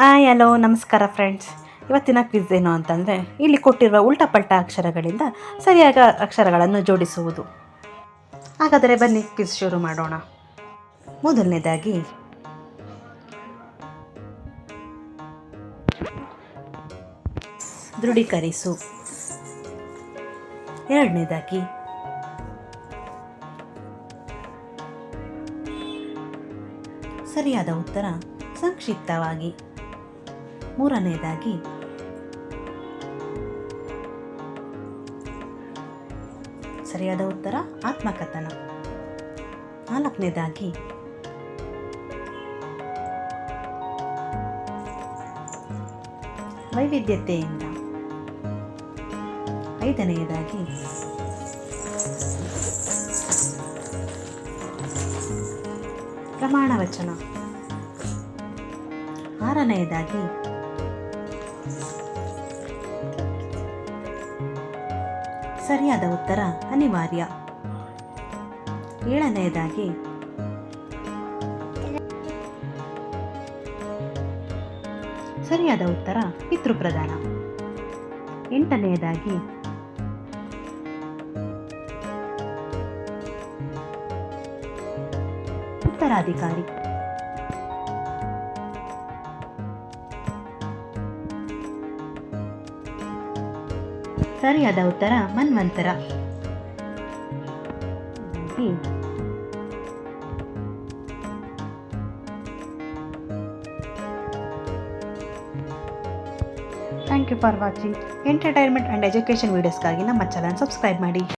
Hello ನಮಸ್ಕಾರ friends. ಇವತ್ತಿನ quiz ಏನು ಅಂತಂದರೆ, ಇಲ್ಲಿ ಕೊಟ್ಟಿರುವ ಉಲ್ಟಪಲ್ಟ ಅಕ್ಷರಗಳಿಂದ ಸರಿಯಾದ ಅಕ್ಷರಗಳನ್ನು ಜೋಡಿಸುವುದು. ಹಾಗಾದರೆ ಬನ್ನಿ ಕ್ವಿಜ್ ಶುರು ಮಾಡೋಣ. ಮೊದಲನೇದಾಗಿ ದೃಢೀಕರಿಸು. ಎರಡನೇದಾಗಿ ಸರಿಯಾದ ಉತ್ತರ ಸಂಕ್ಷಿಪ್ತವಾಗಿ. ಮೂರನೇದಾಗಿ ಸರಿಯಾದ ಉತ್ತರ ಆತ್ಮಕಥನ. ನಾಲ್ಕನೇದಾಗಿ ವೈವಿಧ್ಯತೆಯಿಂದ. ಐದನೆಯದಾಗಿ ಪ್ರಮಾಣವಚನ. ಆರನೆಯದಾಗಿ ಸರಿಯಾದ ಉತ್ತರ ಅನಿವಾರ್ಯ. ಏಳನೆಯದಾಗಿ ಸರಿಯಾದ ಉತ್ತರ ಪಿತೃಪ್ರಧಾನ. ಎಂಟನೆಯದಾಗಿ ಉತ್ತರಾಧಿಕಾರಿ. ಸರಿಯಾದ ಉತ್ತರ ಮನ್ವಂತರ. Thank you for watching. Entertainment and education ವೀಡಿಯೋಸ್ಗಾಗಿ ನಮ್ಮ ಚಾನಲ್ ಸಬ್ಸ್ಕ್ರೈಬ್ ಮಾಡಿ.